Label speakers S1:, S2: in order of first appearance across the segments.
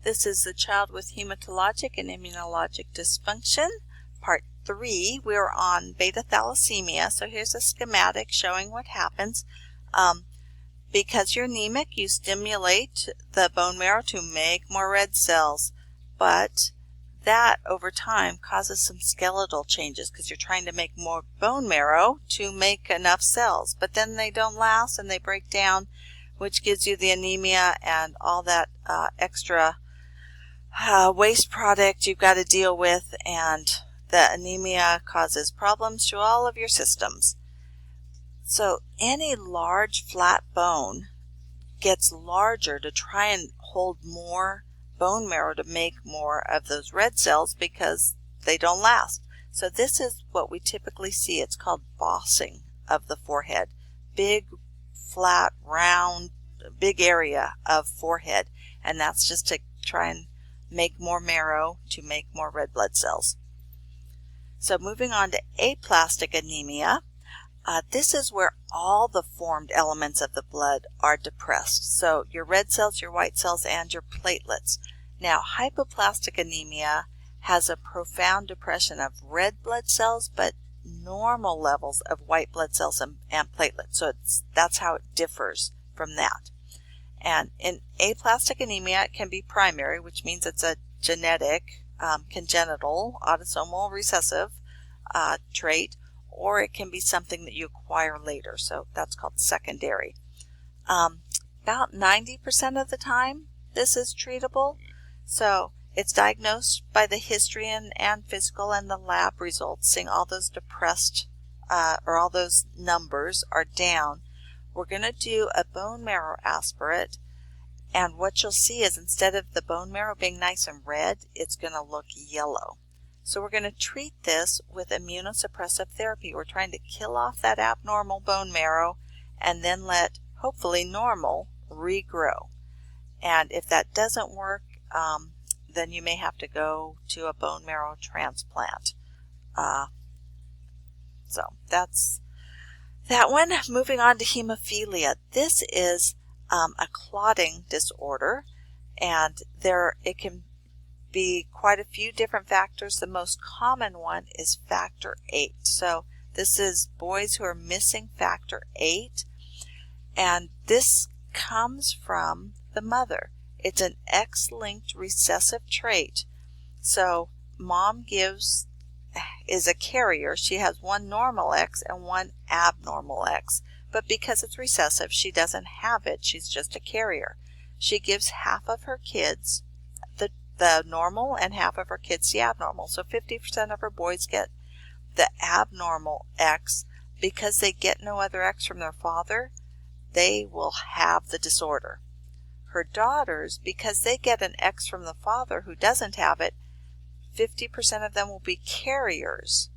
S1: This is the child with hematologic and immunologic dysfunction, part 3. We're on beta thalassemia. So here's a schematic showing what happens. Because you're anemic, you stimulate the bone marrow to make more red cells, but that over time causes some skeletal changes because you're trying to make more bone marrow to make enough cells, but then they don't last and they break down, which gives you the anemia and all that extra waste product you've got to deal with, and the anemia causes problems to all of your systems. So any large flat bone gets larger to try and hold more bone marrow to make more of those red cells because they don't last. So this is what we typically see. It's called bossing of the forehead. Big, flat, round, big area of forehead. And that's just to try and make more marrow to make more red blood cells. So moving on to aplastic anemia. This is where all the formed elements of the blood are depressed. So your red cells, your white cells, and your platelets. Now, hypoplastic anemia has a profound depression of red blood cells, but normal levels of white blood cells and platelets. So that's how it differs from that. And in aplastic anemia, it can be primary, which means it's a genetic, congenital, autosomal recessive trait, or it can be something that you acquire later. So that's called secondary. About 90% of the time, this is treatable. So it's diagnosed by the history and physical and the lab results, seeing all those depressed or all those numbers are down. We're going to do a bone marrow aspirate, and what you'll see is instead of the bone marrow being nice and red, it's going to look yellow. So we're going to treat this with immunosuppressive therapy. We're trying to kill off that abnormal bone marrow and then let, hopefully, normal regrow. And if that doesn't work, then you may have to go to a bone marrow transplant. So that's that one. Moving on to hemophilia. This is a clotting disorder, and it can be quite a few different factors. The most common one is factor 8. So this is boys who are missing factor 8, and this comes from the mother. It's an X-linked recessive trait. So mom is a carrier. She has one normal X and one abnormal X, but because it's recessive, she doesn't have it. She's just a carrier. She gives half of her kids the normal and half of her kids the abnormal. So 50% of her boys get the abnormal X. Because they get no other X from their father, they will have the disorder. Her daughters, because they get an X from the father who doesn't have it, 50% of them will be carriers,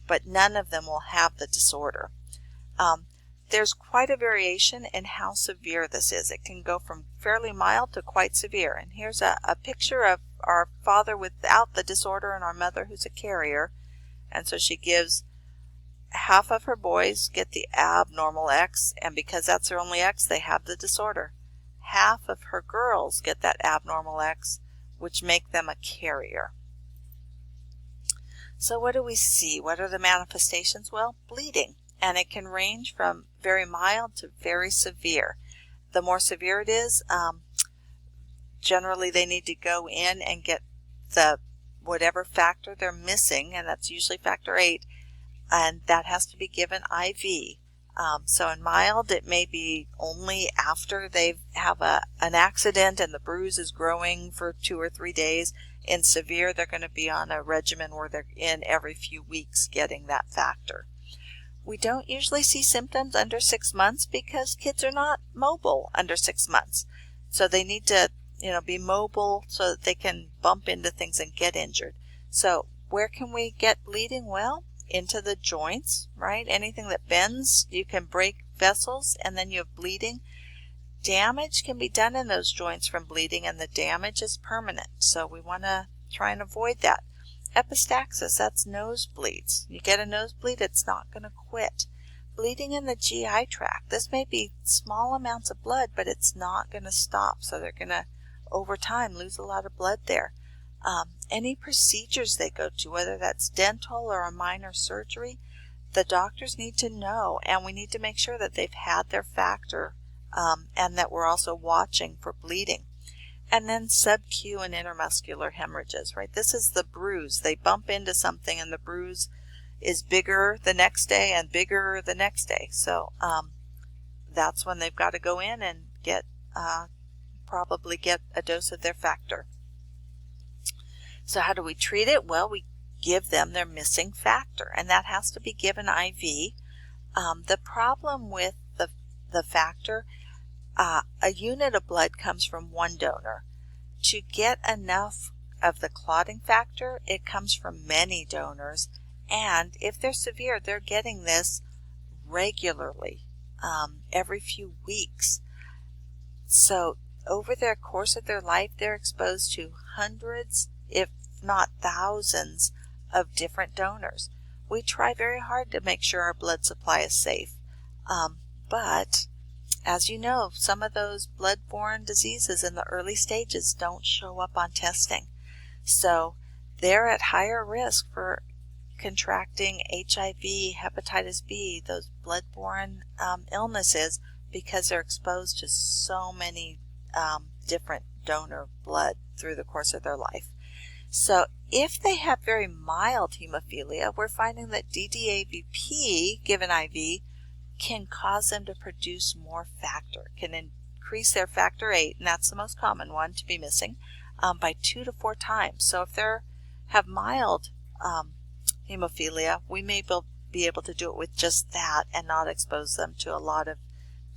S1: but none of them will have the disorder. There's quite a variation in how severe this is. It can go from fairly mild to quite severe. And here's a picture of our father without the disorder and our mother who's a carrier. And so she gives half of her boys get the abnormal X, and because that's their only X, they have the disorder. Half of her girls get that abnormal X, which make them a carrier. So what do we see? What are the manifestations? Well, bleeding. And it can range from very mild to very severe. The more severe it is, generally they need to go in and get the whatever factor they're missing, and that's usually factor 8, and that has to be given IV. So in mild, it may be only after they have an accident and the bruise is growing for 2 or 3 days. In severe, they're going to be on a regimen where they're in every few weeks getting that factor. We don't usually see symptoms under 6 months because kids are not mobile under 6 months. So they need to, be mobile so that they can bump into things and get injured. So where can we get bleeding? Well, into the joints, right? Anything that bends, you can break vessels and then you have bleeding. Damage can be done in those joints from bleeding, and the damage is permanent. So we want to try and avoid that. Epistaxis, that's nosebleeds. You get a nosebleed, it's not going to quit. Bleeding in the GI tract. This may be small amounts of blood, but it's not going to stop. So they're going to over time lose a lot of blood there. Any procedures they go to, whether that's dental or a minor surgery, the doctors need to know, and we need to make sure that they've had their factor and that we're also watching for bleeding. And then sub-Q and intermuscular hemorrhages, right? This is the bruise. They bump into something and the bruise is bigger the next day and bigger the next day. So that's when they've got to go in and probably get a dose of their factor. So how do we treat it? Well, we give them their missing factor, and that has to be given IV. The problem with the factor, a unit of blood comes from one donor. To get enough of the clotting factor, it comes from many donors, and if they're severe, they're getting this regularly, every few weeks. So over the course of their life, they're exposed to hundreds, if not thousands, of different donors. We try very hard to make sure our blood supply is safe, but as you know, some of those blood-borne diseases in the early stages don't show up on testing. So they're at higher risk for contracting HIV, hepatitis B, those blood-borne illnesses, because they're exposed to so many different donor blood through the course of their life. So if they have very mild hemophilia, we're finding that DDAVP given IV can cause them to produce more factor, can increase their factor VIII, and that's the most common one to be missing, by 2 to 4 times. So if they have mild hemophilia, we may be able to do it with just that and not expose them to a lot of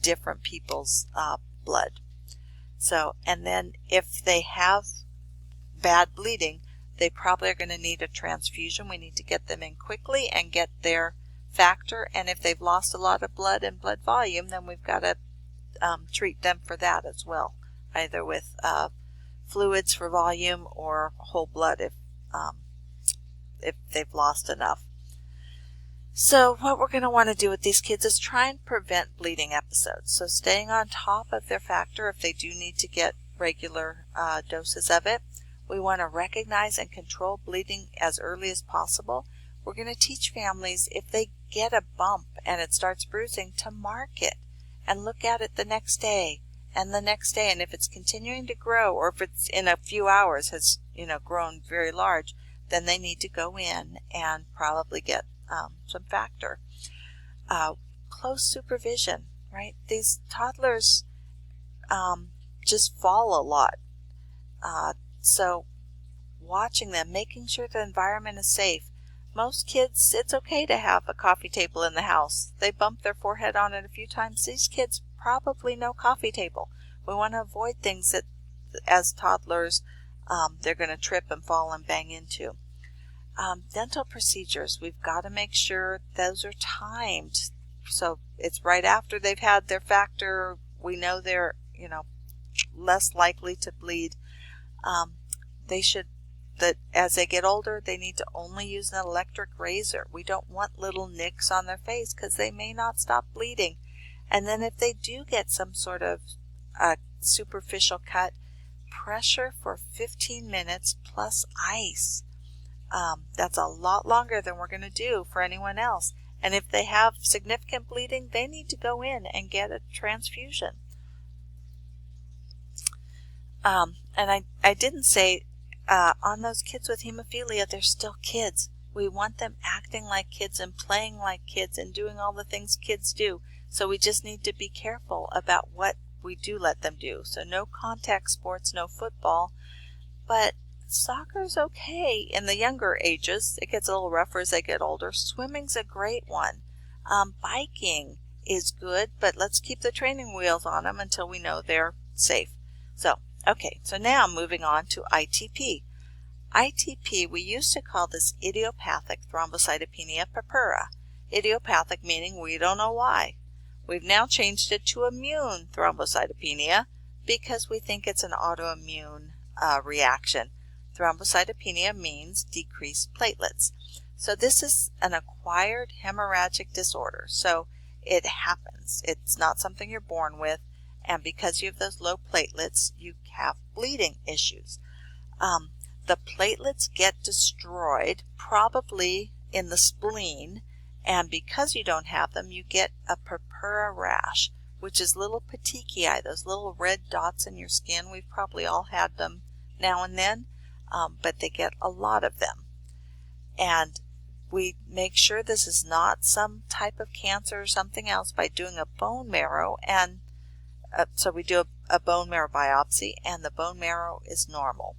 S1: different people's blood. So, and then if they have bad bleeding, they probably are going to need a transfusion. We need to get them in quickly and get their factor, and if they've lost a lot of blood and blood volume, then we've got to treat them for that as well, either with fluids for volume or whole blood if they've lost enough. So what we're going to want to do with these kids is try and prevent bleeding episodes. So staying on top of their factor if they do need to get regular doses of it. We want to recognize and control bleeding as early as possible. We're going to teach families, if they get a bump and it starts bruising, to mark it and look at it the next day and the next day. And if it's continuing to grow, or if it's in a few hours has grown very large, then they need to go in and probably get some factor. Close supervision, right? These toddlers just fall a lot. So watching them, making sure the environment is safe. Most kids, it's okay to have a coffee table in the house. They bump their forehead on it a few times. These kids probably no coffee table. We want to avoid things that, as toddlers, they're going to trip and fall and bang into. Dental procedures, we've got to make sure those are timed. So it's right after they've had their factor. We know they're, less likely to bleed. As they get older, they need to only use an electric razor. We don't want little nicks on their face because they may not stop bleeding. And then if they do get some sort of superficial cut, pressure for 15 minutes plus ice. That's a lot longer than we're going to do for anyone else. And if they have significant bleeding, they need to go in and get a transfusion. And I didn't say, on those kids with hemophilia, they're still kids. We want them acting like kids and playing like kids and doing all the things kids do. So we just need to be careful about what we do let them do. So no contact sports, no football, but soccer's okay in the younger ages. It gets a little rougher as they get older. Swimming's a great one. Biking is good, but let's keep the training wheels on them until we know they're safe. So now moving on to ITP. ITP, we used to call this idiopathic thrombocytopenia purpura. Idiopathic meaning we don't know why. We've now changed it to immune thrombocytopenia because we think it's an autoimmune reaction. Thrombocytopenia means decreased platelets. So this is an acquired hemorrhagic disorder. So it happens. It's not something you're born with. and because you have those low platelets, you have bleeding issues. The platelets get destroyed probably in the spleen, and because you don't have them, you get a purpura rash, which is little petechiae, those little red dots in your skin. We've probably all had them now and then, but they get a lot of them. And we make sure this is not some type of cancer or something else by doing a bone marrow, and so we do a bone marrow biopsy, and the bone marrow is normal.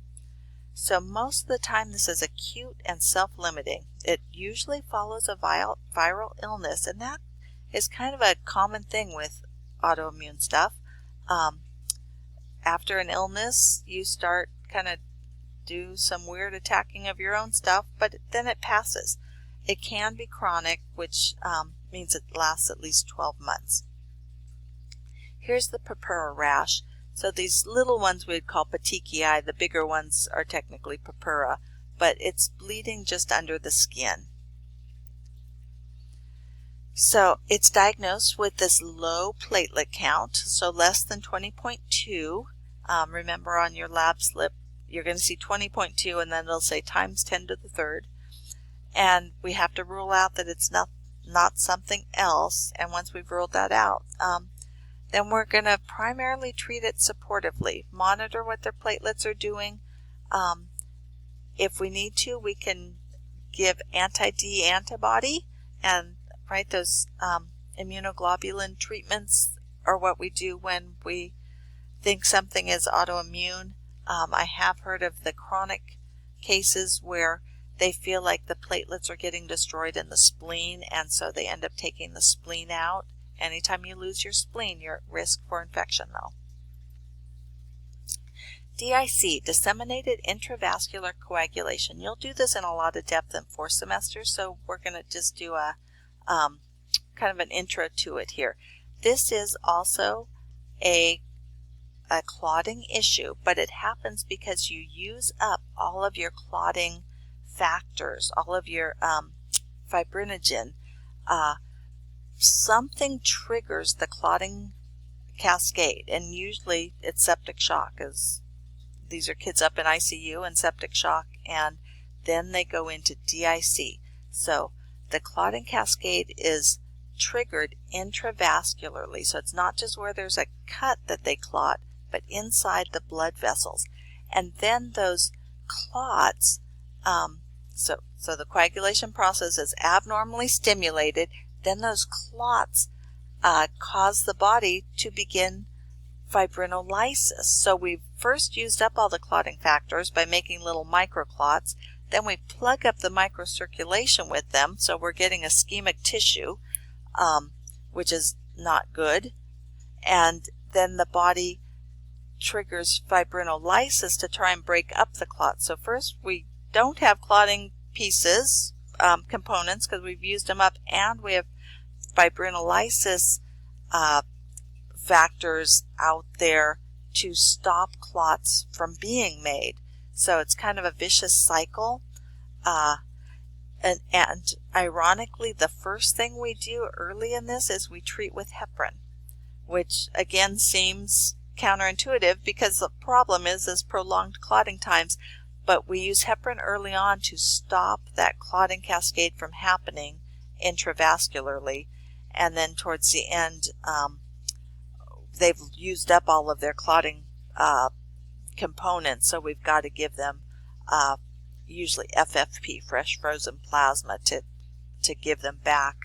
S1: So most of the time this is acute and self-limiting. It usually follows a viral illness, and that is kind of a common thing with autoimmune stuff. After an illness, you start kind of do some weird attacking of your own stuff, but then it passes. It can be chronic, which means it lasts at least 12 months. Here's the purpura rash. So these little ones we'd call petechiae, the bigger ones are technically purpura, but it's bleeding just under the skin. So it's diagnosed with this low platelet count, so less than 20.2. Remember on your lab slip, you're going to see 20.2, and then it'll say times 10 to the third. And we have to rule out that it's not something else, and once we've ruled that out, then we're going to primarily treat it supportively, monitor what their platelets are doing. If we need to, we can give anti-D antibody, and those immunoglobulin treatments are what we do when we think something is autoimmune. I have heard of the chronic cases where they feel like the platelets are getting destroyed in the spleen, and so they end up taking the spleen out. Anytime you lose your spleen, you're at risk for infection, though. DIC, Disseminated Intravascular Coagulation. You'll do this in a lot of depth in 4 semesters, so we're going to just do a kind of an intro to it here. This is also a clotting issue, but it happens because you use up all of your clotting factors, all of your fibrinogen. Something triggers the clotting cascade, and usually it's septic shock, as these are kids up in ICU and septic shock, and then they go into DIC. So the clotting cascade is triggered intravascularly, so it's not just where there's a cut that they clot, but inside the blood vessels. And then those clots, so the coagulation process is abnormally stimulated. Then those clots cause the body to begin fibrinolysis. So we first used up all the clotting factors by making little microclots. Then we plug up the microcirculation with them, so we're getting ischemic tissue, which is not good. And then the body triggers fibrinolysis to try and break up the clots. So first we don't have clotting pieces, components, because we've used them up, and we have fibrinolysis factors out there to stop clots from being made. So it's kind of a vicious cycle. And ironically, the first thing we do early in this is we treat with heparin, which again seems counterintuitive because the problem is prolonged clotting times. But we use heparin early on to stop that clotting cascade from happening intravascularly. And then towards the end, they've used up all of their clotting components, so we've got to give them usually FFP, fresh frozen plasma, to give them back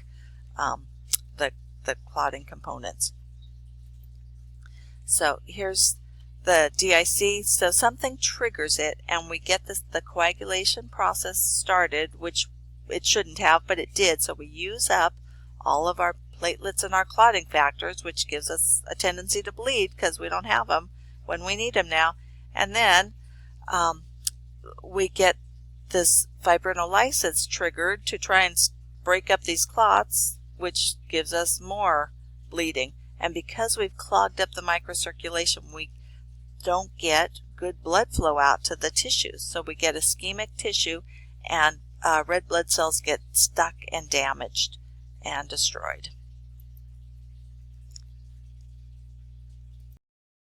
S1: the clotting components. So here's the DIC. So something triggers it, and we get the coagulation process started, which it shouldn't have, but it did. So we use up all of our platelets and our clotting factors, which gives us a tendency to bleed because we don't have them when we need them now. And then we get this fibrinolysis triggered to try and break up these clots, which gives us more bleeding. And because we've clogged up the microcirculation, we don't get good blood flow out to the tissues. So we get ischemic tissue, and red blood cells get stuck and damaged and destroyed.